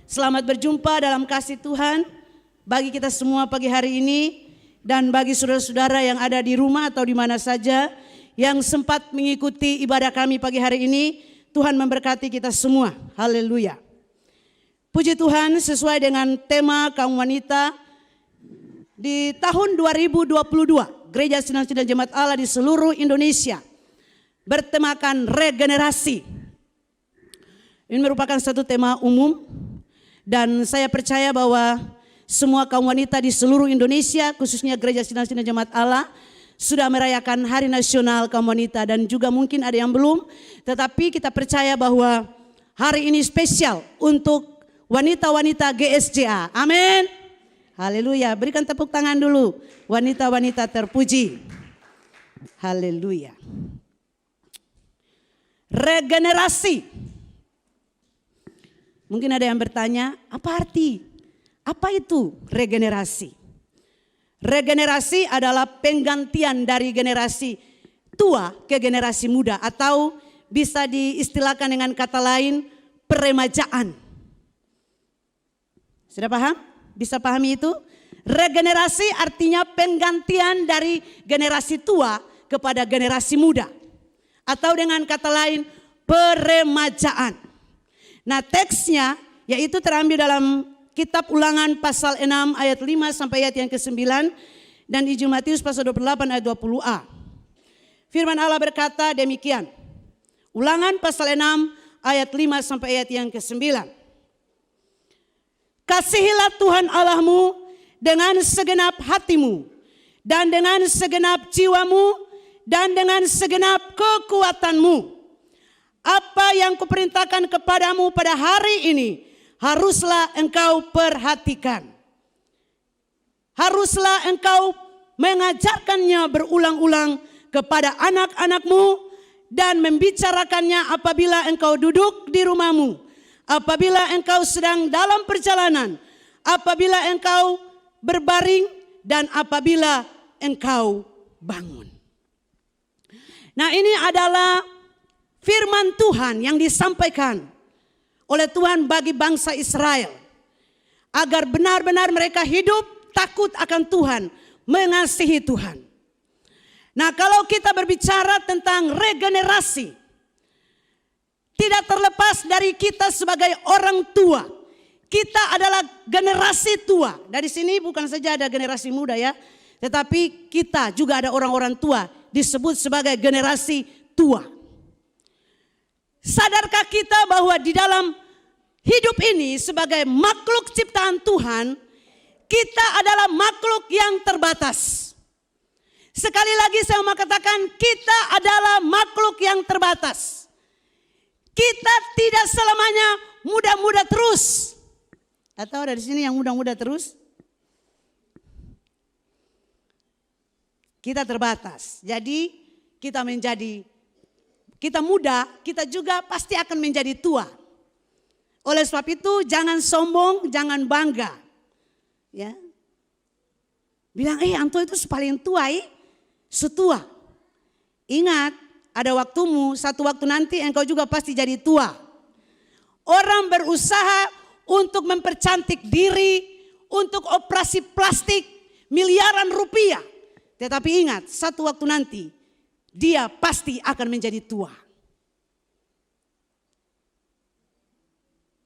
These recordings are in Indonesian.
Selamat berjumpa dalam kasih Tuhan bagi kita semua pagi hari ini dan bagi saudara-saudara yang ada di rumah atau di mana saja yang sempat mengikuti ibadah kami pagi hari ini. Tuhan memberkati kita semua. Haleluya. Puji Tuhan, sesuai dengan tema kaum wanita di tahun 2022, Gereja Sidang-Sidang Jemaat Allah di seluruh Indonesia bertemakan regenerasi. Ini merupakan satu tema umum dan saya percaya bahwa semua kaum wanita di seluruh Indonesia, khususnya Gereja Sidang-Sidang Jemaat Allah, sudah merayakan Hari Nasional Kaum Wanita dan juga mungkin ada yang belum, tetapi kita percaya bahwa hari ini spesial untuk wanita-wanita GSJA. Amin. Haleluya. Berikan tepuk tangan dulu. Wanita-wanita terpuji. Haleluya. Regenerasi. Mungkin ada yang bertanya, apa arti? Apa itu regenerasi? Regenerasi adalah penggantian dari generasi tua ke generasi muda, atau bisa diistilahkan dengan kata lain, peremajaan. Sudah paham? Bisa pahami itu? Regenerasi artinya penggantian dari generasi tua kepada generasi muda. Atau dengan kata lain, peremajaan. Nah, teksnya yaitu terambil dalam kitab Ulangan pasal 6 ayat 5 sampai ayat yang ke-9 dan Injil Matius pasal 28 ayat 20a. Firman Allah berkata demikian. Ulangan pasal 6 ayat 5 sampai ayat yang ke-9. Kasihilah Tuhan Allahmu dengan segenap hatimu dan dengan segenap jiwamu dan dengan segenap kekuatanmu. Apa yang kuperintahkan kepadamu pada hari ini haruslah engkau perhatikan. Haruslah engkau mengajarkannya berulang-ulang kepada anak-anakmu dan membicarakannya apabila engkau duduk di rumahmu, apabila engkau sedang dalam perjalanan, apabila engkau berbaring dan apabila engkau bangun. Nah, ini adalah firman Tuhan yang disampaikan oleh Tuhan bagi bangsa Israel. Agar benar-benar mereka hidup takut akan Tuhan, mengasihi Tuhan. Nah, kalau kita berbicara tentang regenerasi, tidak terlepas dari kita sebagai orang tua. Kita adalah generasi tua. Dari sini bukan saja ada generasi muda ya, tetapi kita juga ada orang-orang tua disebut sebagai generasi tua. Sadarkah kita bahwa di dalam hidup ini sebagai makhluk ciptaan Tuhan, kita adalah makhluk yang terbatas. Sekali lagi saya mau katakan, kita adalah makhluk yang terbatas. Kita tidak selamanya muda-muda terus. Atau dari sini yang muda-muda terus? Kita terbatas. Jadi kita muda, kita juga pasti akan menjadi tua. Oleh sebab itu jangan sombong, jangan bangga. Ya. Bilang, Anto itu paling tua, setua. Ingat, ada waktumu, satu waktu nanti engkau juga pasti jadi tua. Orang berusaha untuk mempercantik diri, untuk operasi plastik miliaran rupiah. Tetapi ingat, satu waktu nanti dia pasti akan menjadi tua.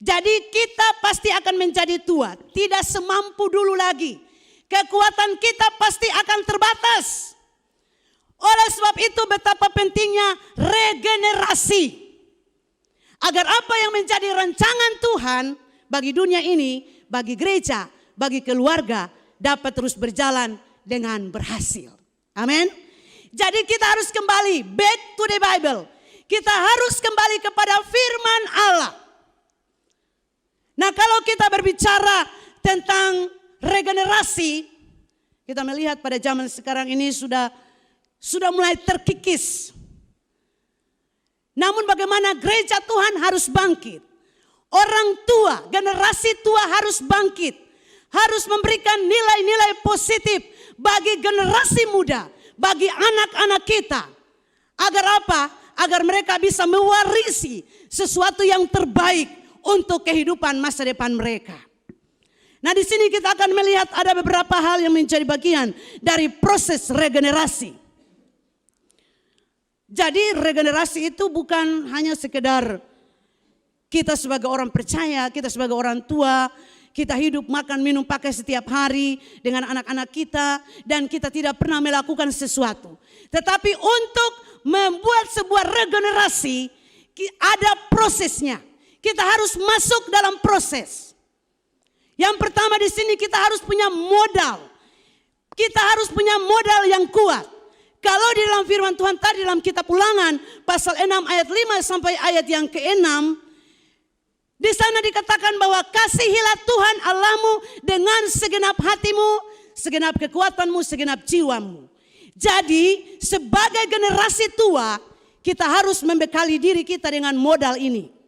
Jadi kita pasti akan menjadi tua. Tidak semampu dulu lagi. Kekuatan kita pasti akan terbatas. Oleh sebab itu betapa pentingnya regenerasi. Agar apa yang menjadi rancangan Tuhan bagi dunia ini, bagi gereja, bagi keluarga dapat terus berjalan dengan berhasil. Amin. Jadi kita harus kembali back to the Bible. Kita harus kembali kepada firman Allah. Nah, kalau kita berbicara tentang regenerasi, kita melihat pada zaman sekarang ini sudah mulai terkikis. Namun bagaimana gereja Tuhan harus bangkit. Orang tua, generasi tua harus bangkit. Harus memberikan nilai-nilai positif bagi generasi muda, bagi anak-anak kita. Agar apa? Agar mereka bisa mewarisi sesuatu yang terbaik untuk kehidupan masa depan mereka. Nah, di sini kita akan melihat ada beberapa hal yang menjadi bagian dari proses regenerasi. Jadi regenerasi itu bukan hanya sekedar kita sebagai orang percaya, kita sebagai orang tua, kita hidup, makan, minum, pakai setiap hari dengan anak-anak kita, dan kita tidak pernah melakukan sesuatu. Tetapi untuk membuat sebuah regenerasi, ada prosesnya. Kita harus masuk dalam proses. Yang pertama di sini kita harus punya modal. Kita harus punya modal yang kuat. Kalau di dalam firman Tuhan tadi dalam kitab Ulangan pasal 6 ayat 5 sampai ayat yang ke-6, di sana dikatakan bahwa kasihilah Tuhan Allahmu dengan segenap hatimu, segenap kekuatanmu, segenap jiwamu. Jadi sebagai generasi tua kita harus membekali diri kita dengan modal ini.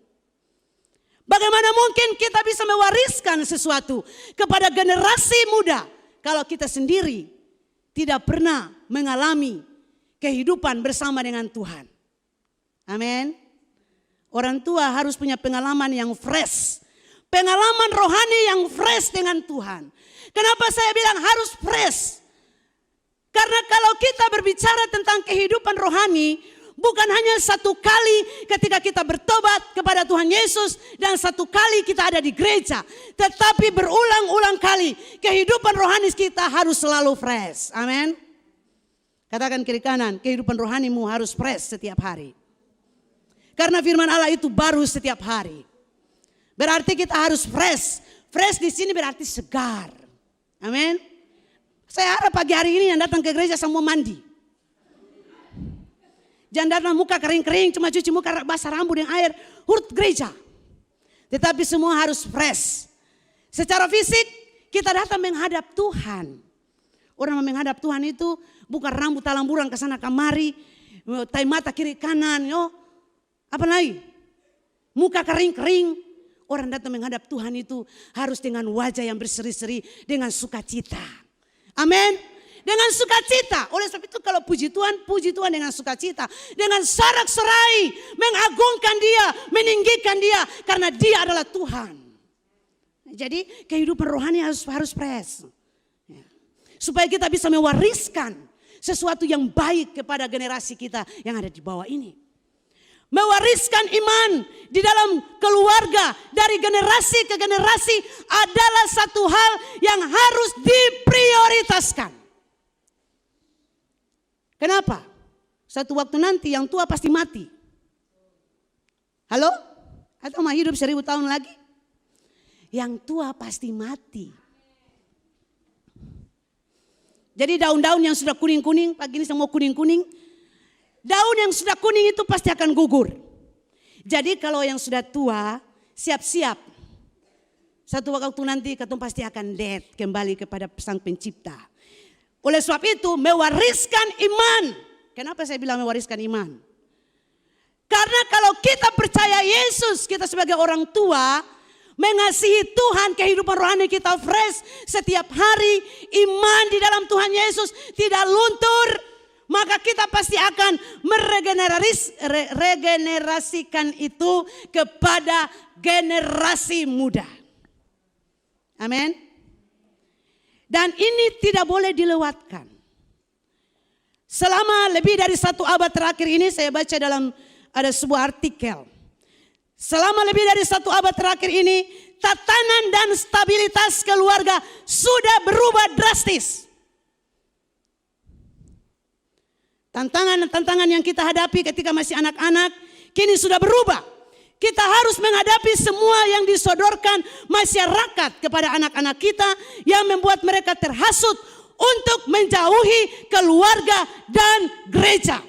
Bagaimana mungkin kita bisa mewariskan sesuatu kepada generasi muda kalau kita sendiri tidak pernah mengalami kehidupan bersama dengan Tuhan. Amin. Orang tua harus punya pengalaman yang fresh. Pengalaman rohani yang fresh dengan Tuhan. Kenapa saya bilang harus fresh? Karena kalau kita berbicara tentang kehidupan rohani, bukan hanya satu kali ketika kita bertobat kepada Tuhan Yesus dan satu kali kita ada di gereja. Tetapi berulang-ulang kali kehidupan rohani kita harus selalu fresh. Amin. Katakan kiri kanan, kehidupan rohanimu harus fresh setiap hari. Karena firman Allah itu baru setiap hari. Berarti kita harus fresh. Fresh di sini berarti segar. Amin. Saya harap pagi hari ini yang datang ke gereja semua mandi. Jangan datang muka kering-kering, cuma cuci muka basah rambut dengan air, huruf gereja. Tetapi semua harus fresh. Secara fisik kita datang menghadap Tuhan. Orang menghadap Tuhan itu bukan rambut talamburan ke sana kemari, tai mata kiri kanan, yo. Apa lagi? Muka kering-kering. Orang datang menghadap Tuhan itu harus dengan wajah yang berseri-seri, dengan sukacita. Amin. Dengan sukacita. Oleh sebab itu kalau puji Tuhan dengan sukacita. Dengan sorak-sorai, mengagungkan dia, meninggikan dia. Karena dia adalah Tuhan. Jadi kehidupan rohani harus fresh. Supaya kita bisa mewariskan sesuatu yang baik kepada generasi kita yang ada di bawah ini. Mewariskan iman di dalam keluarga dari generasi ke generasi adalah satu hal yang harus diprioritaskan. Kenapa? Satu waktu nanti yang tua pasti mati. Halo? Atau mau hidup 1000 tahun lagi? Yang tua pasti mati. Jadi daun-daun yang sudah kuning-kuning, pagi ini semua kuning-kuning. Daun yang sudah kuning itu pasti akan gugur. Jadi kalau yang sudah tua, siap-siap. Satu waktu nanti ketemu pasti akan dead, kembali kepada Sang Pencipta. Oleh sebab itu mewariskan iman. Kenapa saya bilang mewariskan iman? Karena kalau kita percaya Yesus, kita sebagai orang tua, mengasihi Tuhan, kehidupan rohani kita fresh setiap hari, iman di dalam Tuhan Yesus tidak luntur, maka kita pasti akan meregenerasikan itu kepada generasi muda. Amin. Dan ini tidak boleh dilewatkan. Selama lebih dari 1 abad terakhir ini saya baca dalam ada sebuah artikel. Selama lebih dari 1 abad terakhir ini tatanan dan stabilitas keluarga sudah berubah drastis. Tantangan-tantangan yang kita hadapi ketika masih anak-anak kini sudah berubah. Kita harus menghadapi semua yang disodorkan masyarakat kepada anak-anak kita yang membuat mereka terhasut untuk menjauhi keluarga dan gereja.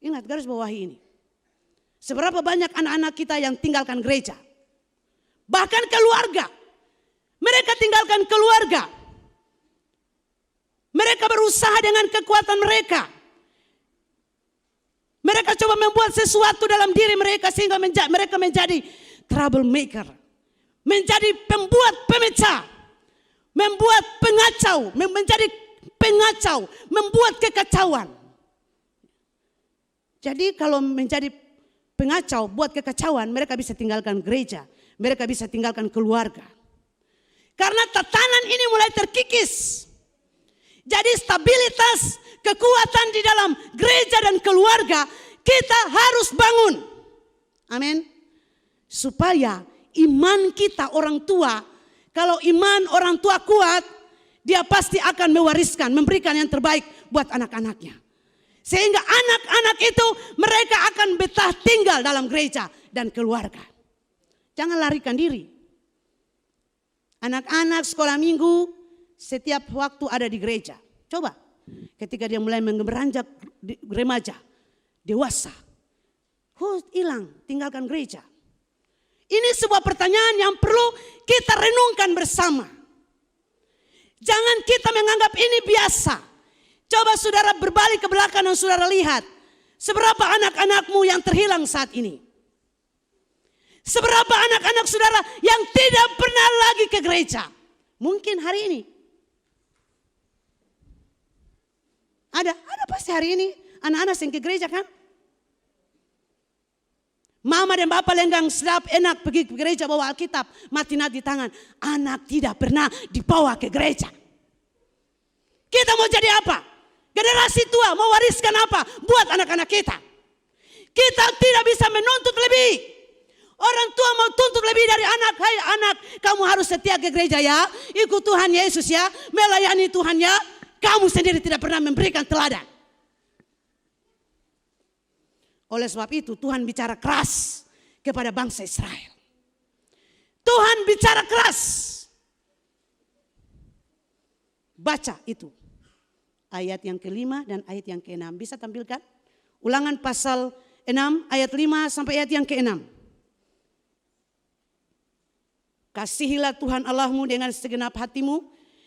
Ingat garis bawahi ini. Seberapa banyak anak-anak kita yang tinggalkan gereja. Bahkan keluarga. Mereka tinggalkan keluarga. Mereka berusaha dengan kekuatan mereka. Mereka coba membuat sesuatu dalam diri mereka sehingga mereka menjadi troublemaker. Menjadi pembuat pemecah. Membuat pengacau. Menjadi pengacau. Membuat kekacauan. Jadi kalau menjadi pengacau, buat kekacauan, mereka bisa tinggalkan gereja, mereka bisa tinggalkan keluarga. Karena tatanan ini mulai terkikis. Jadi stabilitas, kekuatan di dalam gereja dan keluarga kita harus bangun. Amin. Supaya iman kita orang tua, kalau iman orang tua kuat, dia pasti akan mewariskan, memberikan yang terbaik buat anak-anaknya. Sehingga anak-anak itu mereka akan betah tinggal dalam gereja dan keluarga. Jangan larikan diri. Anak-anak sekolah minggu setiap waktu ada di gereja. Coba ketika dia mulai beranjak remaja, dewasa, hilang, tinggalkan gereja. Ini sebuah pertanyaan yang perlu kita renungkan bersama. Jangan kita menganggap ini biasa. Coba saudara berbalik ke belakang dan saudara lihat. Seberapa anak-anakmu yang terhilang saat ini. Seberapa anak-anak saudara yang tidak pernah lagi ke gereja. Mungkin hari ini. Ada pasti hari ini anak-anak yang ke gereja kan. Mama dan bapak lenggang sedap enak pergi ke gereja bawa Alkitab. Mati di tangan. Anak tidak pernah dibawa ke gereja. Kita mau jadi apa? Generasi tua mau wariskan apa buat anak-anak kita? Kita tidak bisa menuntut lebih. Orang tua mau tuntut lebih dari anak. Hai anak, kamu harus setia ke gereja ya. Ikut Tuhan Yesus ya. Melayani Tuhan ya. Kamu sendiri tidak pernah memberikan teladan. Oleh sebab itu Tuhan bicara keras kepada bangsa Israel. Tuhan bicara keras. Baca itu. Ayat yang ke-5 dan ayat yang ke-6. Bisa tampilkan? Ulangan pasal 6 ayat 5 sampai ayat yang ke-6. Kasihilah Tuhan Allahmu dengan segenap hatimu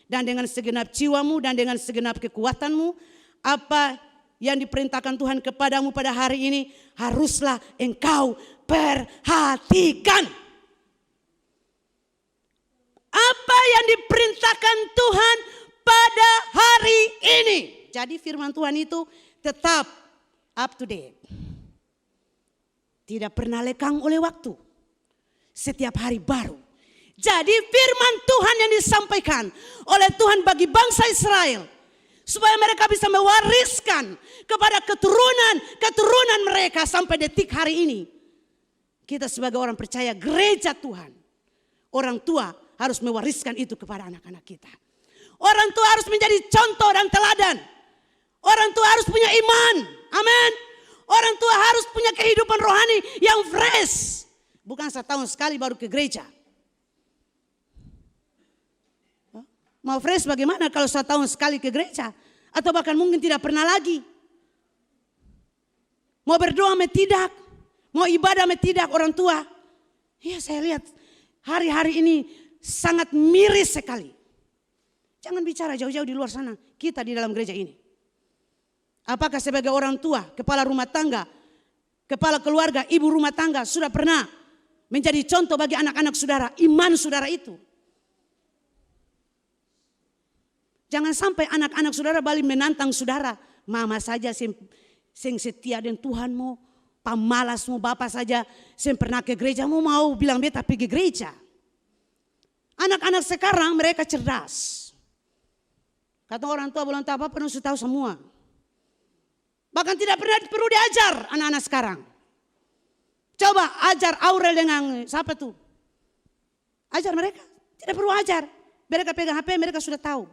dan dengan segenap jiwamu dan dengan segenap kekuatanmu. Apa yang diperintahkan Tuhan kepadamu pada hari ini haruslah engkau perhatikan. Apa yang diperintahkan Tuhan pada hari ini. Jadi firman Tuhan itu tetap up to date. Tidak pernah lekang oleh waktu. Setiap hari baru. Jadi firman Tuhan yang disampaikan oleh Tuhan bagi bangsa Israel. Supaya mereka bisa mewariskan kepada keturunan mereka sampai detik hari ini. Kita sebagai orang percaya gereja Tuhan. Orang tua harus mewariskan itu kepada anak-anak kita. Orang tua harus menjadi contoh dan teladan. Orang tua harus punya iman. Amin. Orang tua harus punya kehidupan rohani yang fresh. Bukan setahun sekali baru ke gereja. Mau fresh bagaimana kalau setahun sekali ke gereja? Atau bahkan mungkin tidak pernah lagi. Mau berdoa tidak. Mau ibadah tidak orang tua. Ya saya lihat hari-hari ini sangat miris sekali. Jangan bicara jauh-jauh di luar sana. Kita di dalam gereja ini. Apakah sebagai orang tua, kepala rumah tangga, kepala keluarga, ibu rumah tangga sudah pernah menjadi contoh bagi anak-anak saudara, iman saudara itu? Jangan sampai anak-anak saudara balik menantang saudara. Mama saja sing setia dengan Tuhanmu, pamalasmu, bapak saja sing pernah ke gereja, mau bilang beta pergi gereja. Anak-anak sekarang mereka cerdas. Kata orang tua belum tahu apa, penuh tahu semua. Bahkan tidak pernah perlu diajar anak-anak sekarang. Coba ajar Aurel dengan siapa tuh? Ajar mereka, tidak perlu ajar. Mereka pegang HP, mereka sudah tahu.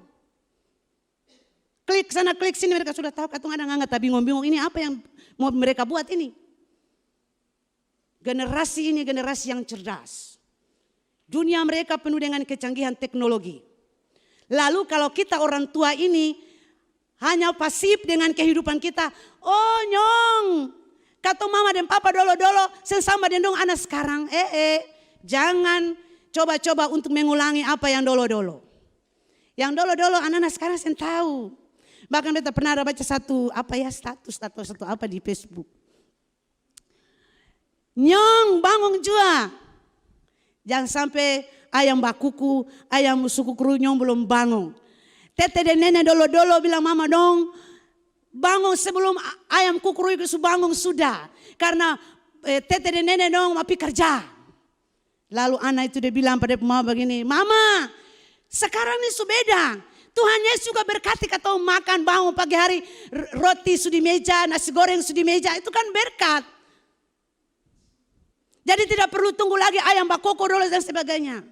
Klik sana, klik sini, mereka sudah tahu. Katung ada nggak bingung-bingung ini apa yang mau mereka buat ini. Generasi ini generasi yang cerdas. Dunia mereka penuh dengan kecanggihan teknologi. Lalu kalau kita orang tua ini hanya pasif dengan kehidupan kita. Oh nyong, kata mama dan papa dolo-dolo sesama dendong anak sekarang. Jangan coba-coba untuk mengulangi apa yang dolo-dolo. Yang dolo-dolo anak-anak sekarang saya tahu. Bahkan beta pernah ada baca status apa di Facebook. Nyong bangun jua. Jangan sampai ayam bakuku, ayam suku kerunyong belum bangun. Tete dan nenek dolo-dolo bilang mama dong, bangun sebelum ayam kukuru itu bangun sudah. Karena tete dan nenek dong mau pergi kerja. Lalu anak itu dia bilang pada pembawa begini, Mama, sekarang ini sudah beda. Tuhan Yesus juga berkati kata makan bangun pagi hari, roti sudah di meja, nasi goreng sudah di meja, itu kan berkat. Jadi tidak perlu tunggu lagi ayam bakoko dulu dan sebagainya.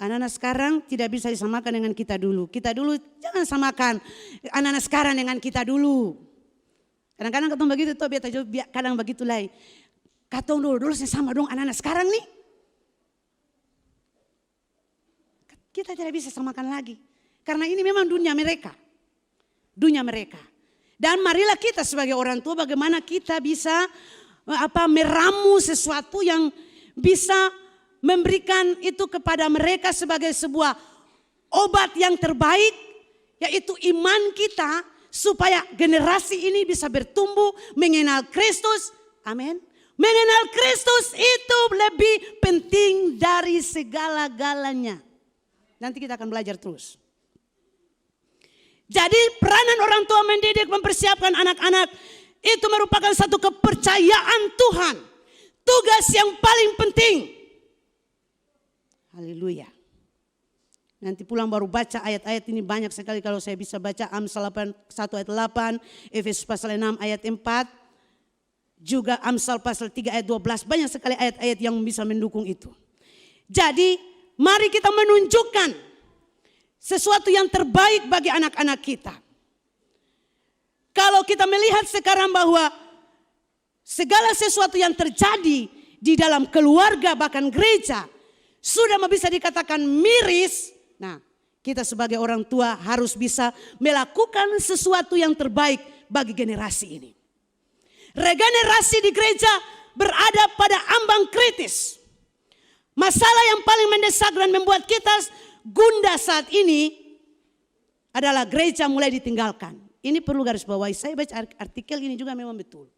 Anak-anak sekarang tidak bisa disamakan dengan kita dulu. Kita dulu jangan samakan anak-anak sekarang dengan kita dulu. Kadang-kadang ketemu begitu tuh, kadang begitu lah. Katong dulu saya sama dong anak-anak sekarang nih. Kita tidak bisa samakan lagi. Karena ini memang dunia mereka. Dunia mereka. Dan marilah kita sebagai orang tua bagaimana kita bisa meramu sesuatu yang bisa memberikan itu kepada mereka sebagai sebuah obat yang terbaik. Yaitu iman kita supaya generasi ini bisa bertumbuh mengenal Kristus. Amin. Mengenal Kristus itu lebih penting dari segala-galanya. Nanti kita akan belajar terus. Jadi peranan orang tua mendidik, mempersiapkan anak-anak itu merupakan satu kepercayaan Tuhan. Tugas yang paling penting. Haleluya. Nanti pulang baru baca ayat-ayat ini banyak sekali kalau saya bisa baca. Amsal 1 ayat 8, Efesus pasal 6 ayat 4. Juga Amsal pasal 3 ayat 12. Banyak sekali ayat-ayat yang bisa mendukung itu. Jadi mari kita menunjukkan sesuatu yang terbaik bagi anak-anak kita. Kalau kita melihat sekarang bahwa segala sesuatu yang terjadi di dalam keluarga bahkan gereja sudah bisa dikatakan miris. Nah, kita sebagai orang tua harus bisa melakukan sesuatu yang terbaik bagi generasi ini. Regenerasi di gereja berada pada ambang kritis. Masalah yang paling mendesak dan membuat kita gundah saat ini adalah gereja mulai ditinggalkan. Ini perlu garis bawahi. Saya baca artikel ini juga memang betul.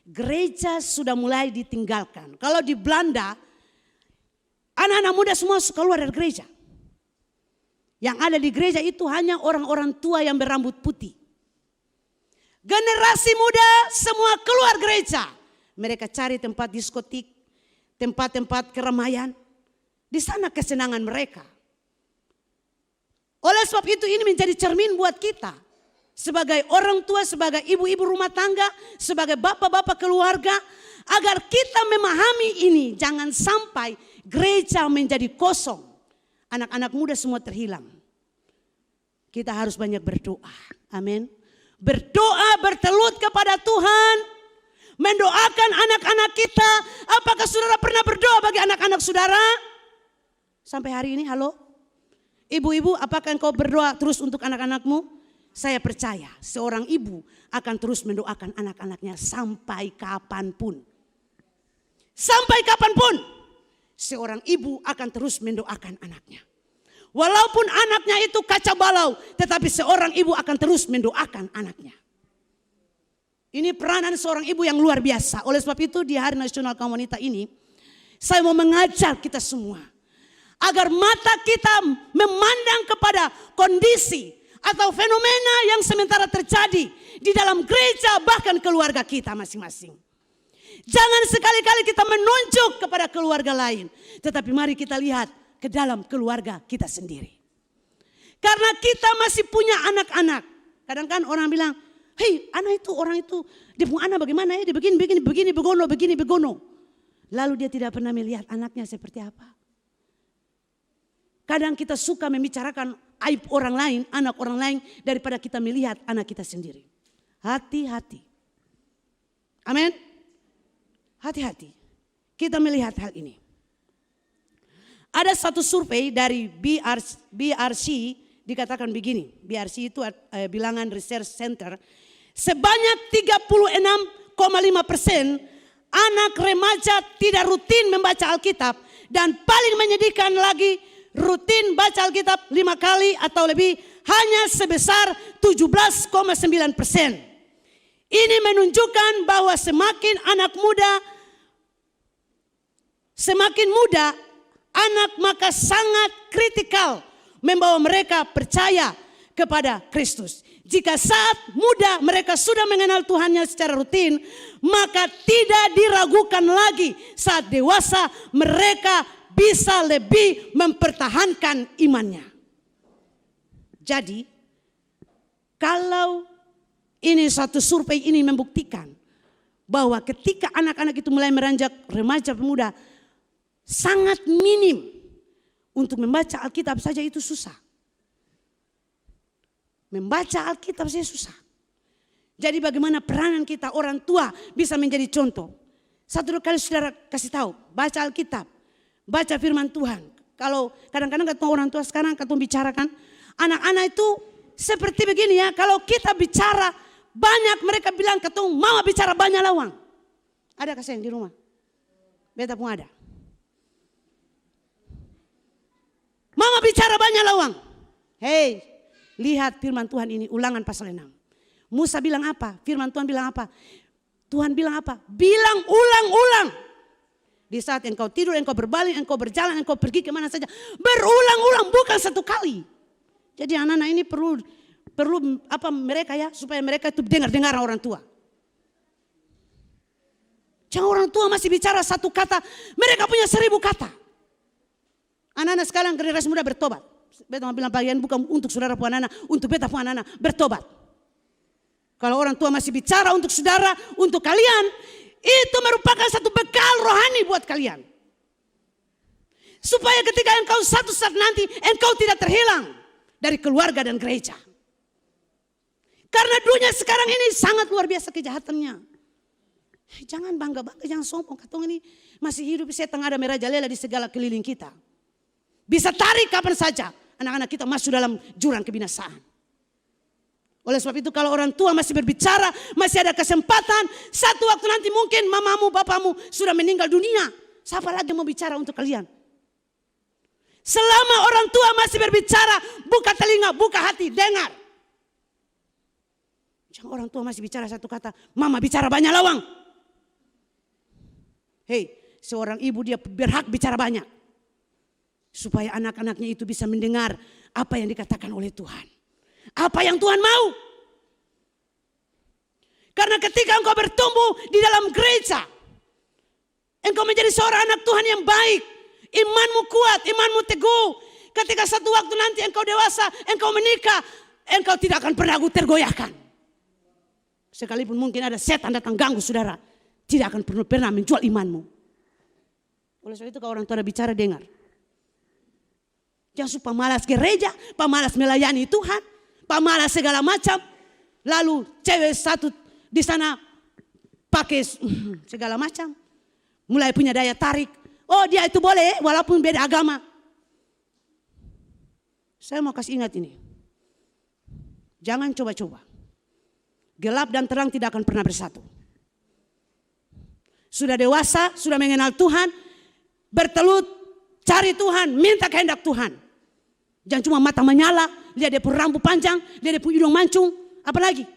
Gereja sudah mulai ditinggalkan. Kalau di Belanda, anak-anak muda semua keluar dari gereja. Yang ada di gereja itu hanya orang-orang tua yang berambut putih. Generasi muda semua keluar gereja. Mereka cari tempat diskotik, tempat-tempat keramaian. Di sana kesenangan mereka. Oleh sebab itu ini menjadi cermin buat kita. Sebagai orang tua, sebagai ibu-ibu rumah tangga, sebagai bapak-bapak keluarga. Agar kita memahami ini. Jangan sampai gereja menjadi kosong. Anak-anak muda semua terhilang. Kita harus banyak berdoa. Amin. Berdoa, bertelut kepada Tuhan. Mendoakan anak-anak kita. Apakah saudara pernah berdoa bagi anak-anak saudara? Sampai hari ini, halo? Ibu-ibu, apakah engkau berdoa terus untuk anak-anakmu? Saya percaya seorang ibu akan terus mendoakan anak-anaknya sampai kapanpun. Sampai kapanpun. Seorang ibu akan terus mendoakan anaknya. Walaupun anaknya itu kacau balau, tetapi seorang ibu akan terus mendoakan anaknya. Ini peranan seorang ibu yang luar biasa. Oleh sebab itu di Hari Nasional Kaum Wanita ini, saya mau mengajar kita semua. Agar mata kita memandang kepada kondisi atau fenomena yang sementara terjadi di dalam gereja bahkan keluarga kita masing-masing. Jangan sekali-kali kita menunjuk kepada keluarga lain. Tetapi mari kita lihat ke dalam keluarga kita sendiri. Karena kita masih punya anak-anak. Kadang-kadang orang bilang, hei anak itu, orang itu, dia punya anak bagaimana ya, dia begini, begono. Lalu dia tidak pernah melihat anaknya seperti apa. Kadang kita suka membicarakan aib orang lain, anak orang lain, daripada kita melihat anak kita sendiri. Hati-hati. Amin. Hati-hati. Kita melihat hal ini. Ada satu survei dari BRC dikatakan begini. BRC itu bilangan research center. Sebanyak 36,5% anak remaja tidak rutin membaca Alkitab. Dan paling menyedihkan lagi, rutin baca Alkitab 5 kali atau lebih hanya sebesar 17,9%. Ini menunjukkan bahwa semakin muda anak maka sangat kritikal membawa mereka percaya kepada Kristus. Jika saat muda mereka sudah mengenal Tuhannya secara rutin, maka tidak diragukan lagi saat dewasa mereka bisa lebih mempertahankan imannya. Jadi, kalau ini satu survei ini membuktikan bahwa ketika anak-anak itu mulai meranjak remaja pemuda, sangat minim untuk membaca Alkitab saja itu susah. Membaca Alkitab saja susah. Jadi bagaimana peranan kita orang tua bisa menjadi contoh. Satu kali saudara kasih tahu, baca Alkitab, baca firman Tuhan. Kalau kadang-kadang ketemu orang tua sekarang ketemu bicarakan, anak-anak itu seperti begini ya, kalau kita bicara banyak mereka bilang ketemu mama bicara banyak lawang. Ada kasih yang di rumah? Beta pun ada. Mama bicara banyak lawang. Hei, lihat firman Tuhan ini, Ulangan pasal 6. Musa bilang apa? Firman Tuhan bilang apa? Tuhan bilang apa? Bilang ulang-ulang. Di saat engkau tidur, engkau berbaring, engkau berjalan, engkau pergi kemana saja. Berulang-ulang, bukan satu kali. Jadi anak-anak ini perlu apa mereka ya, supaya mereka itu dengar orang tua. Jangan orang tua masih bicara satu kata, mereka punya 1000 kata. Anak-anak sekarang generasi muda bertobat. Beta mau bilang bagian bukan untuk saudara pun anak-anak, untuk beta pun anak-anak bertobat. Kalau orang tua masih bicara untuk saudara, untuk kalian, itu merupakan satu bekal rohani buat kalian. Supaya ketika engkau satu saat nanti, engkau tidak terhilang dari keluarga dan gereja. Karena dunia sekarang ini sangat luar biasa kejahatannya. Jangan bangga-bangga, jangan sombong. Katong ini masih hidup, setan ada merajalela di segala keliling kita. Bisa tarik kapan saja anak-anak kita masuk dalam jurang kebinasaan. Oleh sebab itu kalau orang tua masih berbicara, masih ada kesempatan, satu waktu nanti mungkin mamamu, bapamu sudah meninggal dunia. Siapa lagi mau bicara untuk kalian? Selama orang tua masih berbicara, buka telinga, buka hati, dengar. Jangan orang tua masih bicara satu kata, mama bicara banyak lawang. Hei, seorang ibu dia berhak bicara banyak. Supaya anak-anaknya itu bisa mendengar apa yang dikatakan oleh Tuhan. Apa yang Tuhan mau. Karena ketika engkau bertumbuh di dalam gereja, engkau menjadi seorang anak Tuhan yang baik. Imanmu kuat, imanmu teguh. Ketika satu waktu nanti engkau dewasa, engkau menikah, engkau tidak akan pernah tergoyahkan. Sekalipun mungkin ada setan datang ganggu saudara, tidak akan pernah menjual imanmu. Oleh sebab itu kalau orang tua ada bicara, dengar. Jangan suka malas gereja, pamalas melayani Tuhan, pamalas segala macam. Lalu cewek satu di sana pakai segala macam. Mulai punya daya tarik. Oh dia itu boleh walaupun beda agama. Saya mau kasih ingat ini. Jangan coba-coba. Gelap dan terang tidak akan pernah bersatu. Sudah dewasa, sudah mengenal Tuhan, bertelut, cari Tuhan, minta kehendak Tuhan. Jangan cuma mata menyala, lihat dia punya rambut panjang, lihat dia punya hidung mancung, apalagi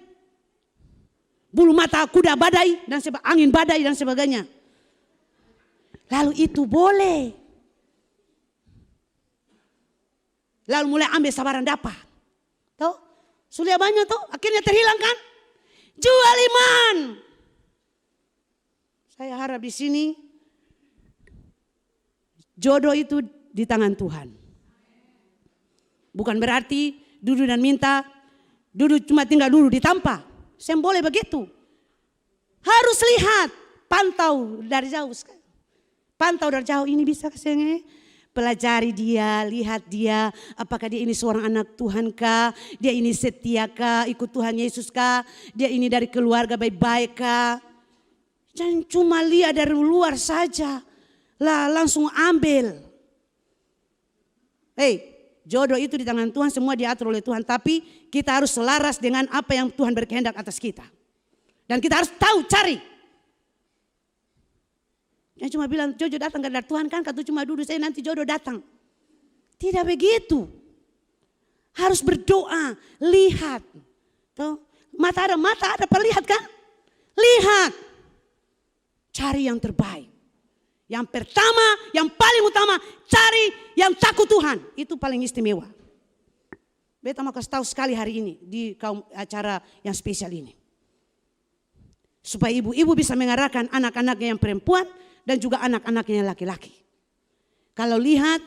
bulu mata kuda badai dan angin badai dan sebagainya. Lalu itu boleh. Lalu mulai ambil sabaran dapat. Tahu? Sudah banyak tuh, akhirnya terhilang kan? Jual iman. Saya harap di sini jodoh itu di tangan Tuhan. Bukan berarti duduk dan minta, duduk cuma tinggal duduk ditampa. Saya boleh begitu. Harus lihat, pantau dari jauh. Pantau dari jauh, ini bisa kasihnya. Pelajari dia, lihat dia, apakah dia ini seorang anak Tuhan kah? Dia ini setia kah? Ikut Tuhan Yesus kah? Dia ini dari keluarga baik-baik kah? Jangan cuma lihat dari luar saja. Lah langsung ambil. Hei. Jodoh itu di tangan Tuhan, semua diatur oleh Tuhan. Tapi kita harus selaras dengan apa yang Tuhan berkehendak atas kita. Dan kita harus tahu, cari. Yang cuma bilang jodoh datang dari Tuhan kan, kata cuma duduk saya nanti jodoh datang. Tidak begitu. Harus berdoa, lihat. Tuh, mata ada perlihat kan? Lihat. Cari yang terbaik. Yang pertama, yang paling utama, cari yang takut Tuhan. Itu paling istimewa. Beta mau kasih tahu sekali hari ini di acara yang spesial ini. Supaya ibu-ibu bisa mengarahkan anak-anaknya yang perempuan dan juga anak-anaknya yang laki-laki. Kalau lihat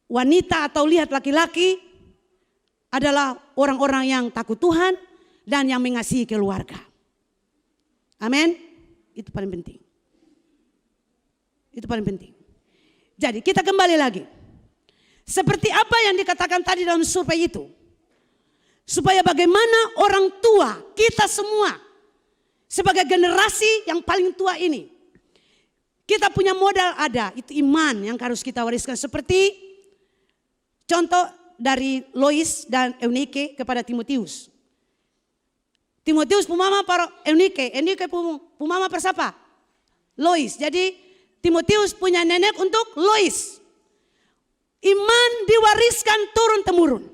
wanita atau lihat laki-laki adalah orang-orang yang takut Tuhan dan yang mengasihi keluarga. Amin. Itu paling penting. Itu paling penting. Jadi kita kembali lagi. Seperti apa yang dikatakan tadi dalam survei itu. Supaya bagaimana orang tua kita semua sebagai generasi yang paling tua ini. Kita punya modal ada, itu iman yang harus kita wariskan. Seperti contoh dari Lois dan Eunike kepada Timotius. Timotius pumama para Eunike, Eunike pumama para siapa? Lois. Jadi Timotius punya nenek untuk Lois. Iman diwariskan turun-temurun.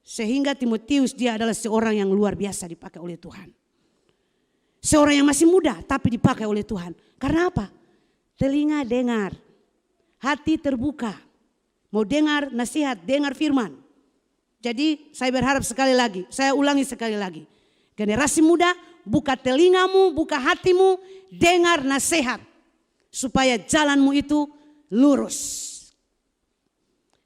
Sehingga Timotius dia adalah seorang yang luar biasa dipakai oleh Tuhan. Seorang yang masih muda tapi dipakai oleh Tuhan. Karena apa? Telinga dengar, hati terbuka. Mau dengar nasihat, dengar firman. Jadi saya berharap sekali lagi, saya ulangi sekali lagi. Generasi muda, buka telingamu, buka hatimu, dengar nasihat. Supaya jalanmu itu lurus.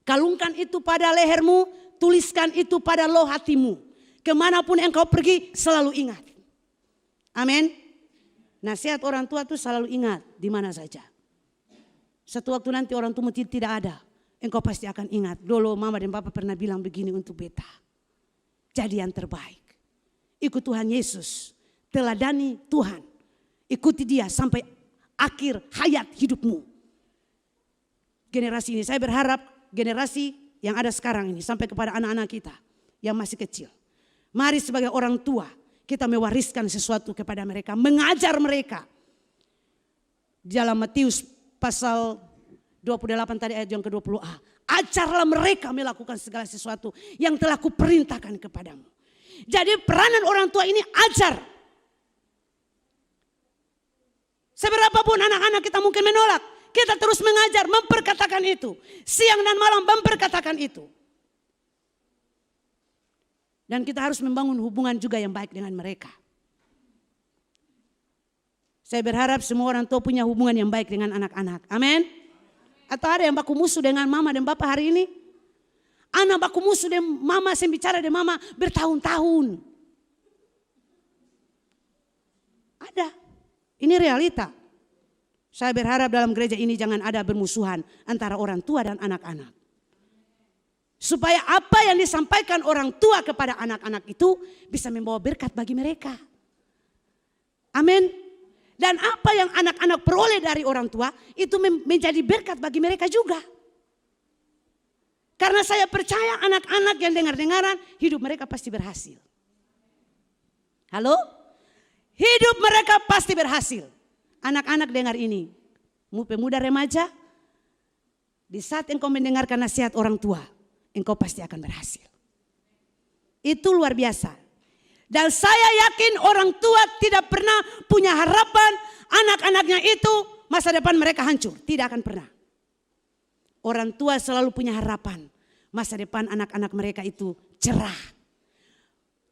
Kalungkan itu pada lehermu, tuliskan itu pada loh hatimu. Kemanapun engkau pergi selalu ingat. Amin. Nasihat orang tua itu selalu ingat di mana saja. Satu waktu nanti orang tua tidak ada. Engkau pasti akan ingat. Dulu mama dan papa pernah bilang begini untuk beta. Jadi yang terbaik. Ikut Tuhan Yesus. Teladani Tuhan. Ikuti dia sampai akhir hayat hidupmu. Generasi ini saya berharap generasi yang ada sekarang ini sampai kepada anak-anak kita yang masih kecil. Mari sebagai orang tua kita mewariskan sesuatu kepada mereka, mengajar mereka. Dalam Matius pasal 28 tadi ayat yang ke-20a. Ajarlah mereka melakukan segala sesuatu yang telah kuperintahkan kepadamu. Jadi peranan orang tua ini ajar. Seberapapun anak-anak kita mungkin menolak, kita terus mengajar, memperkatakan itu. Siang dan malam memperkatakan itu. Dan kita harus membangun hubungan juga yang baik dengan mereka. Saya berharap semua orang tua punya hubungan yang baik dengan anak-anak. Amin. Atau ada yang baku musuh dengan mama dan bapak hari ini? Anak baku musuh dengan mama, saya bicara dengan mama bertahun-tahun. Ada. Ini realita. Saya berharap dalam gereja ini jangan ada bermusuhan antara orang tua dan anak-anak. Supaya apa yang disampaikan orang tua kepada anak-anak itu bisa membawa berkat bagi mereka. Amin. Dan apa yang anak-anak peroleh dari orang tua itu menjadi berkat bagi mereka juga. Karena saya percaya anak-anak yang dengar-dengaran hidup mereka pasti berhasil. Halo? Hidup mereka pasti berhasil. Anak-anak dengar ini. Pemuda remaja. Di saat engkau mendengarkan nasihat orang tua. Engkau pasti akan berhasil. Itu luar biasa. Dan saya yakin orang tua tidak pernah punya harapan. Anak-anaknya itu masa depan mereka hancur. Tidak akan pernah. Orang tua selalu punya harapan. Masa depan anak-anak mereka itu cerah.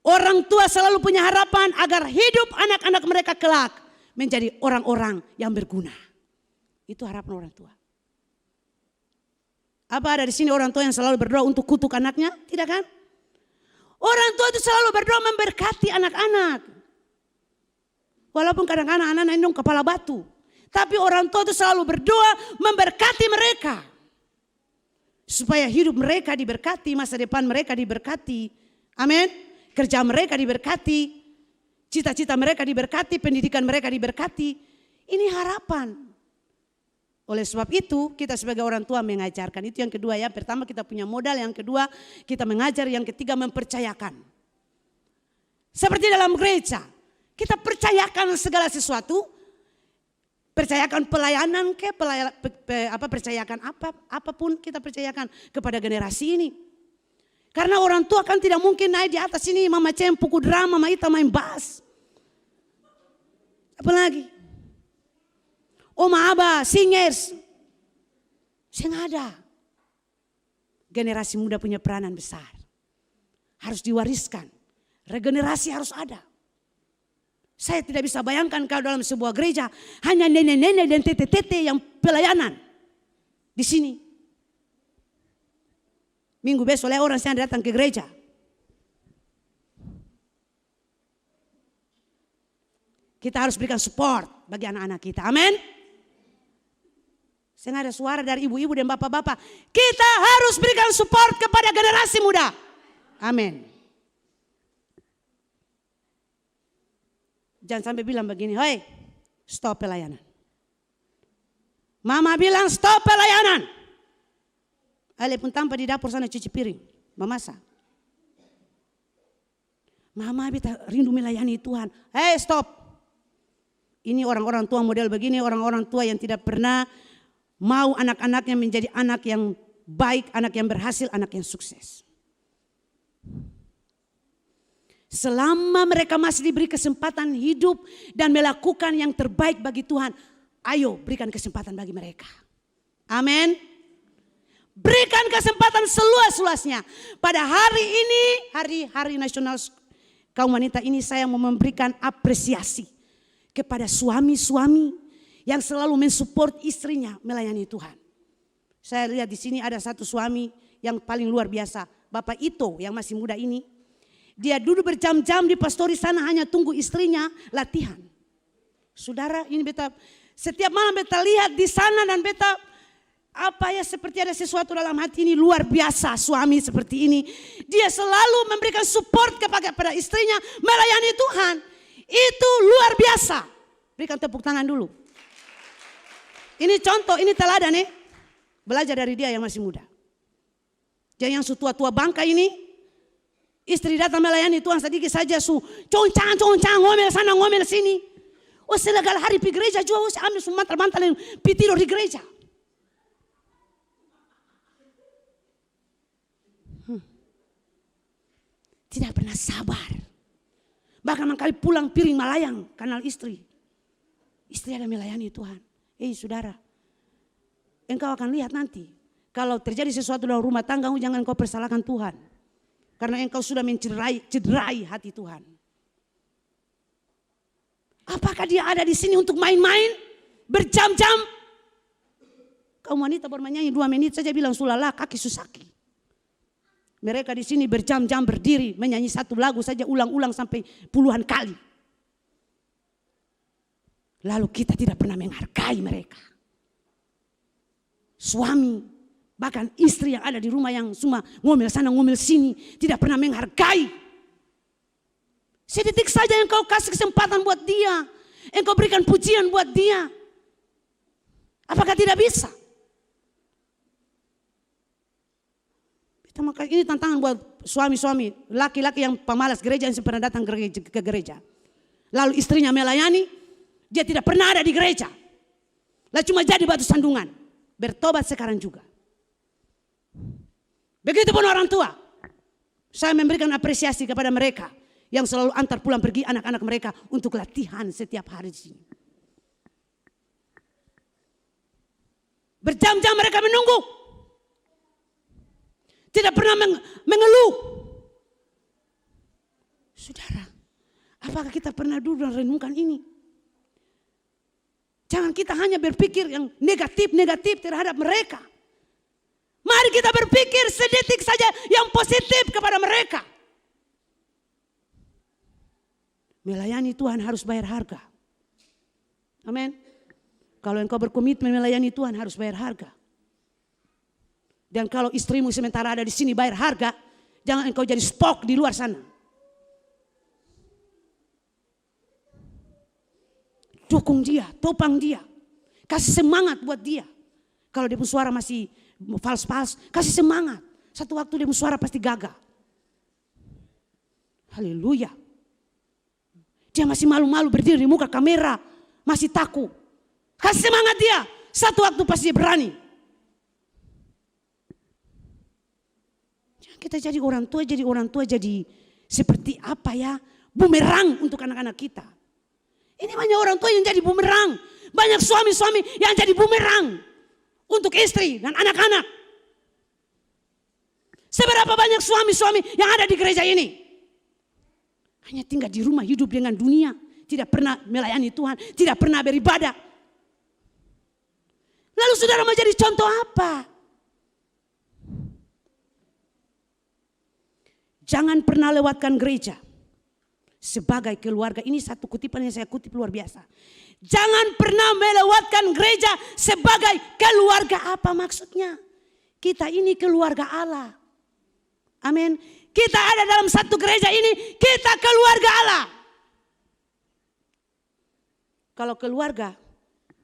Orang tua selalu punya harapan agar hidup anak-anak mereka kelak menjadi orang-orang yang berguna. Itu harapan orang tua. Apa ada di sini orang tua yang selalu berdoa untuk kutuk anaknya? Tidak kan? Orang tua itu selalu berdoa memberkati anak-anak. Walaupun kadang-kadang anak-anak ini kepala batu. Tapi orang tua itu selalu berdoa memberkati mereka. Supaya hidup mereka diberkati, masa depan mereka diberkati. Amin. Kerja mereka diberkati, cita-cita mereka diberkati, pendidikan mereka diberkati. Ini harapan. Oleh sebab itu kita sebagai orang tua mengajarkan. Itu yang kedua ya. Pertama kita punya modal, yang kedua kita mengajar, yang ketiga mempercayakan. Seperti dalam gereja, kita percayakan segala sesuatu. Percayakan pelayanan percayakan apapun kita percayakan kepada generasi ini. Karena orang tua kan tidak mungkin naik di atas ini, mama cem pukul drum, mama ita main bass. Apa lagi? Oma aba singers. Saya nggak ada. Generasi muda punya peranan besar. Harus diwariskan. Regenerasi harus ada. Saya tidak bisa bayangkan kalau dalam sebuah gereja hanya nenek-nenek dan tete-tete yang pelayanan di sini. Minggu besok oleh orang yang datang ke gereja. Kita harus berikan support bagi anak-anak kita. Amin. Saya ada suara dari ibu-ibu dan bapak-bapak. Kita harus berikan support kepada generasi muda. Amin. Jangan sampai bilang begini, hoi, stop pelayanan. Mama bilang stop pelayanan. Ale pun tanpa di dapur sana cuci piring, memasak. Mama beta rindu melayani Tuhan. Hei stop. Ini orang-orang tua model begini, orang-orang tua yang tidak pernah mau anak-anaknya menjadi anak yang baik, anak yang berhasil, anak yang sukses. Selama mereka masih diberi kesempatan hidup dan melakukan yang terbaik bagi Tuhan, ayo berikan kesempatan bagi mereka. Amin. Berikan kesempatan seluas-luasnya. Pada hari ini, hari nasional kaum wanita ini, saya mau memberikan apresiasi kepada suami-suami yang selalu mensupport istrinya melayani Tuhan. Saya lihat di sini ada satu suami yang paling luar biasa, Bapak Ito yang masih muda ini. Dia duduk berjam-jam di pastori sana hanya tunggu istrinya latihan. Saudara, ini beta setiap malam beta lihat di sana dan beta seperti ada sesuatu dalam hati ini luar biasa. Suami seperti ini, dia selalu memberikan support kepada istrinya melayani Tuhan. Itu luar biasa. Berikan tepuk tangan dulu. Ini contoh, ini teladan nih. Belajar dari dia yang masih muda. Jangan yang tua-tua bangka ini, istri datang melayani Tuhan sedikit saja concang, ngomel sana, ngomel sini. Oh selegal hari pergi gereja juga, ambil semua mantal-mantal yang tidur di gereja. Tidak pernah sabar. Bahkan mangkali pulang piring malayang kanal istri. Istri ada melayani Tuhan. Saudara, engkau akan lihat nanti. Kalau terjadi sesuatu dalam rumah tanggamu, jangan kau persalahkan Tuhan. Karena engkau sudah mencederai hati Tuhan. Apakah dia ada di sini untuk main-main? Berjam-jam? Kaum wanita baru menyanyi 2 menit saja bilang sulala kaki susaki. Mereka di sini berjam-jam berdiri menyanyi satu lagu saja ulang-ulang sampai puluhan kali. Lalu kita tidak pernah menghargai mereka. Suami, bahkan istri yang ada di rumah yang cuma ngomel sana ngomel sini, tidak pernah menghargai. Sedetik saja engkau kasih kesempatan buat dia, engkau berikan pujian buat dia. Apakah tidak bisa? Maka ini tantangan buat suami-suami, laki-laki yang pemalas gereja yang pernah datang ke gereja. Lalu istrinya melayani, dia tidak pernah ada di gereja. Lalu cuma jadi batu sandungan. Bertobat sekarang juga. Begitupun orang tua. Saya memberikan apresiasi kepada mereka yang selalu antar pulang pergi anak-anak mereka untuk latihan setiap hari di sini. Berjam-jam mereka menunggu. Tidak pernah mengeluh. Saudara, apakah kita pernah duduk dan renungkan ini? Jangan kita hanya berpikir yang negatif-negatif terhadap mereka. Mari kita berpikir sedetik saja yang positif kepada mereka. Melayani Tuhan harus bayar harga. Amin. Kalau engkau berkomitmen melayani Tuhan harus bayar harga. Dan kalau istrimu sementara ada di sini bayar harga, jangan engkau jadi stok di luar sana. Dukung dia, topang dia. Kasih semangat buat dia. Kalau dia pun suara masih fals-fals, kasih semangat. Satu waktu dia pun suara pasti gagah. Haleluya. Dia masih malu-malu berdiri di muka kamera, masih takut. Kasih semangat dia, satu waktu pasti dia berani. Kita jadi orang tua jadi seperti apa ya, bumerang untuk anak-anak kita. Ini banyak orang tua yang jadi bumerang, banyak suami-suami yang jadi bumerang untuk istri dan anak-anak. Seberapa banyak suami-suami yang ada di gereja ini? Hanya tinggal di rumah, hidup dengan dunia. Tidak pernah melayani Tuhan, tidak pernah beribadah. Lalu saudara mau jadi contoh apa? Jangan pernah lewatkan gereja sebagai keluarga. Ini satu kutipan yang saya kutip luar biasa. Jangan pernah melewatkan gereja sebagai keluarga. Apa maksudnya? Kita ini keluarga Allah. Amin. Kita ada dalam satu gereja ini, kita keluarga Allah. Kalau keluarga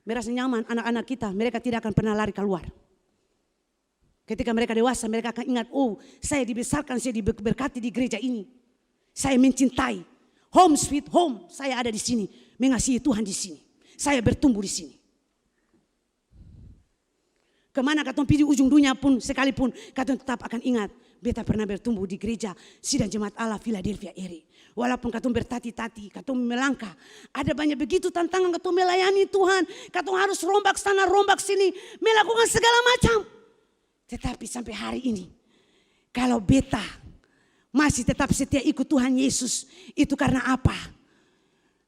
merasa nyaman, anak-anak kita, mereka tidak akan pernah lari keluar. Ketika mereka dewasa, mereka akan ingat, oh saya dibesarkan, saya diberkati di gereja ini. Saya mencintai. Home sweet home, saya ada di sini. Mengasihi Tuhan di sini. Saya bertumbuh di sini. Kemana katong pergi ujung dunia pun, sekalipun katong tetap akan ingat. Beta pernah bertumbuh di gereja Sidang Jemaat Allah Philadelphia Eri. Walaupun katong bertati-tati, katong melangkah. Ada banyak begitu tantangan katong melayani Tuhan. Katong harus rombak sana, rombak sini. Melakukan segala macam. Tetapi sampai hari ini, kalau beta masih tetap setia ikut Tuhan Yesus. Itu karena apa?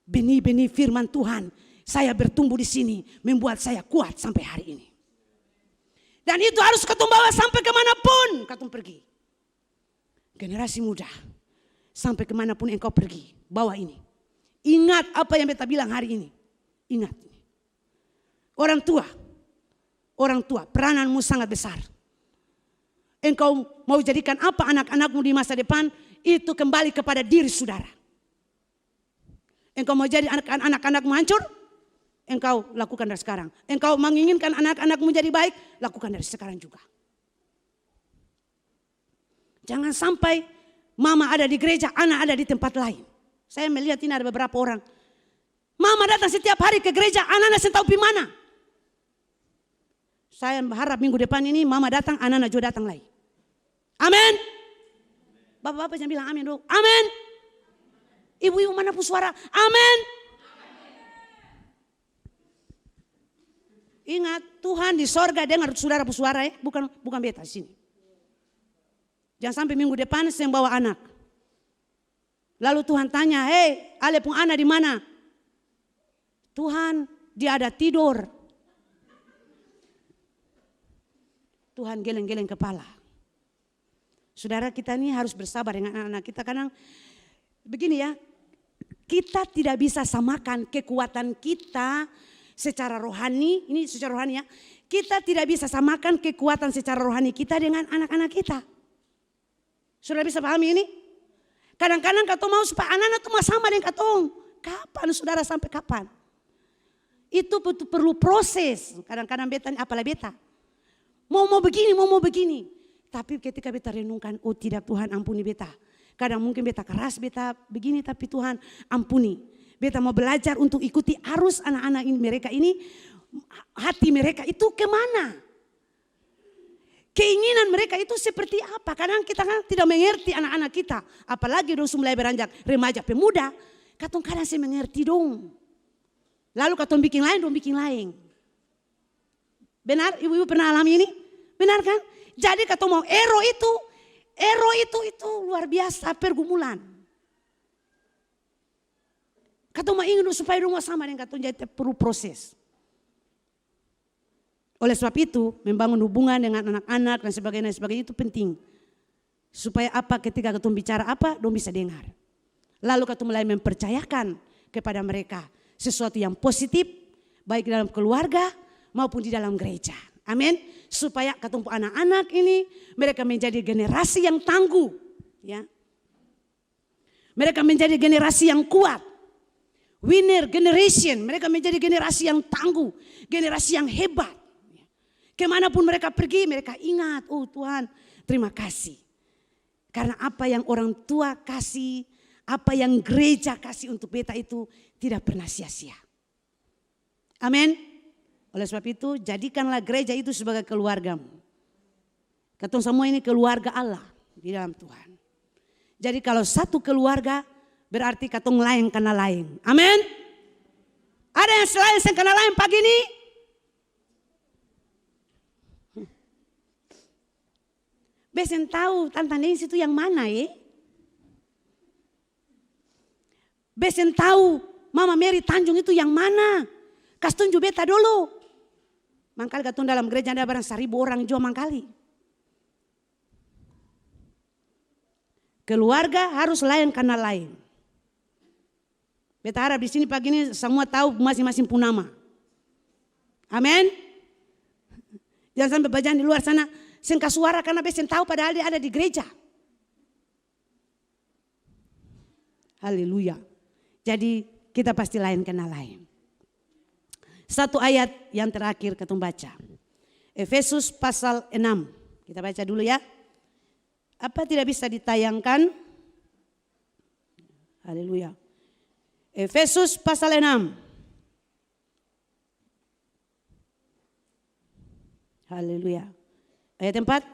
Benih-benih firman Tuhan. Saya bertumbuh di sini. Membuat saya kuat sampai hari ini. Dan itu harus katong bawa sampai kemanapun katong pergi. Generasi muda, sampai kemanapun engkau pergi, bawa ini. Ingat apa yang beta bilang hari ini. Ingat. Orang tua, perananmu sangat besar. Engkau mau jadikan apa anak-anakmu di masa depan, itu kembali kepada diri saudara. Engkau mau jadi anak-anakmu hancur, engkau lakukan dari sekarang. Engkau menginginkan anak-anakmu jadi baik, lakukan dari sekarang juga. Jangan sampai mama ada di gereja, anak ada di tempat lain. Saya melihat ini ada beberapa orang. Mama datang setiap hari ke gereja, anak-anak saya tahu di mana. Saya harap minggu depan ini mama datang, anak-anak juga datang lagi. Amin. Bapak-bapak jangan bilang amin dong. Amin. Ibu-ibu mana pun suara, amin. Ingat, Tuhan di sorga dengar saudara bersuara ya, bukan beta di sini. Jangan sampai minggu depan saya bawa anak. Lalu Tuhan tanya, hei, ale pun anak di mana? Tuhan, dia ada tidur. Tuhan geleng-geleng kepala. Saudara kita ini harus bersabar dengan anak-anak kita. Kadang begini ya, kita tidak bisa samakan kekuatan kita secara rohani. Ini secara rohani ya. Kita tidak bisa samakan kekuatan secara rohani kita dengan anak-anak kita. Sudah bisa pahami ini? Kadang-kadang katong mau supaya anak-anak itu sama dengan katong. Kapan saudara sampai kapan? Itu perlu proses. Kadang-kadang beta, apalah beta. Mau begini. Tapi ketika beta renungkan, oh tidak Tuhan ampuni beta. Kadang mungkin beta keras, beta begini tapi Tuhan ampuni. Beta mau belajar untuk ikuti arus anak-anak ini, mereka ini. Hati mereka itu kemana? Keinginan mereka itu seperti apa? Kadang kita kan tidak mengerti anak-anak kita. Apalagi dong mulai beranjak remaja pemuda. Katong kadang saya mengerti dong. Lalu katong bikin lain. Benar? Ibu-ibu pernah alami ini? Benar kan? Jadi katong mau ero itu luar biasa pergumulan. Katong mau ingin supaya dong sama dengan katong, jadi perlu proses. Oleh sebab itu, membangun hubungan dengan anak-anak dan sebagainya itu penting. Supaya apa ketika ketemu bicara apa, dong bisa dengar. Lalu ketemu mulai mempercayakan kepada mereka sesuatu yang positif, baik dalam keluarga maupun di dalam gereja. Amin. Supaya ketemu anak-anak ini, mereka menjadi generasi yang tangguh. Ya. Mereka menjadi generasi yang kuat. Winner generation, mereka menjadi generasi yang tangguh, generasi yang hebat. Kemanapun mereka pergi, mereka ingat, oh Tuhan terima kasih. Karena apa yang orang tua kasih, apa yang gereja kasih untuk beta itu tidak pernah sia-sia. Amin. Oleh sebab itu jadikanlah gereja itu sebagai keluargamu. Katong semua ini keluarga Allah di dalam Tuhan. Jadi kalau satu keluarga berarti katong lain karena lain. Amin. Ada yang selain karena lain pagi ini? Besen tahu Tante Nancy itu yang mana ya? Besen tahu Mama Mary Tanjung itu yang mana? Kas tunjuk beta dulu. Mangkali katong dalam gereja ada barang 1000 orang juga mangkali. Keluarga harus lain karena lain. Beta harap di sini pagi ini semua tahu masing-masing pun nama. Amin. Jangan sampai bacaan di luar sana sengka suara karena besen tahu padahal dia ada di gereja. Haleluya. Jadi kita pasti lain kena lain. Satu ayat yang terakhir kita baca. Efesus pasal 6. Kita baca dulu ya. Apa tidak bisa ditayangkan? Haleluya. Efesus pasal 6. Haleluya. Ayat 4.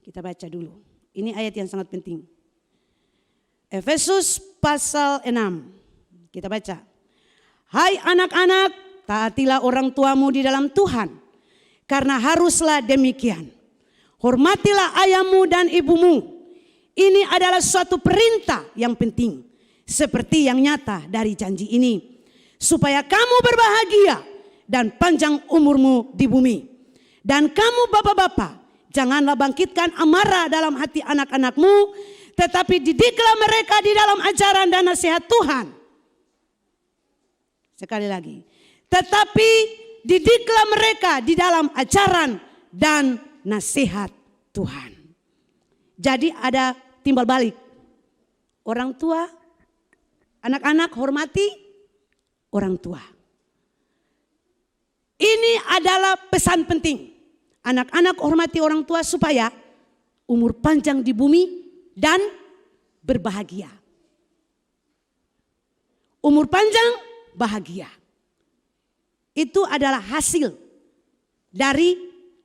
Kita baca dulu. Ini ayat yang sangat penting. Efesus pasal 6. Kita baca. Hai anak-anak, taatilah orang tuamu di dalam Tuhan. Karena haruslah demikian. Hormatilah ayahmu dan ibumu. Ini adalah suatu perintah yang penting. Seperti yang nyata dari janji ini. Supaya kamu berbahagia dan panjang umurmu di bumi. Dan kamu bapak-bapak, janganlah bangkitkan amarah dalam hati anak-anakmu. Tetapi didiklah mereka di dalam ajaran dan nasihat Tuhan. Sekali lagi. Tetapi didiklah mereka di dalam ajaran dan nasihat Tuhan. Jadi ada timbal balik. Orang tua, anak-anak hormati orang tua. Ini adalah pesan penting. Anak-anak hormati orang tua supaya umur panjang di bumi dan berbahagia. Umur panjang, bahagia. Itu adalah hasil dari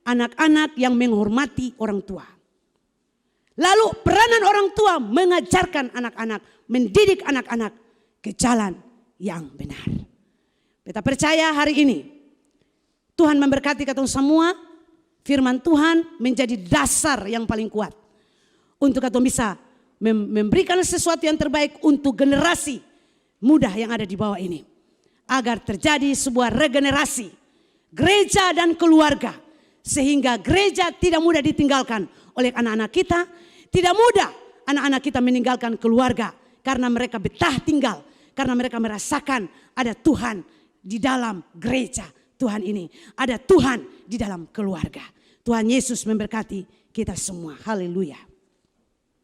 anak-anak yang menghormati orang tua. Lalu peranan orang tua mengajarkan anak-anak, mendidik anak-anak ke jalan yang benar. Kita percaya hari ini Tuhan memberkati kita semua. Firman Tuhan menjadi dasar yang paling kuat untuk kita bisa memberikan sesuatu yang terbaik untuk generasi muda yang ada di bawah ini. Agar terjadi sebuah regenerasi gereja dan keluarga. Sehingga gereja tidak mudah ditinggalkan oleh anak-anak kita. Tidak mudah anak-anak kita meninggalkan keluarga. Karena mereka betah tinggal. Karena mereka merasakan ada Tuhan di dalam gereja Tuhan ini. Ada Tuhan di dalam keluarga. Tuhan Yesus memberkati kita semua. Haleluya.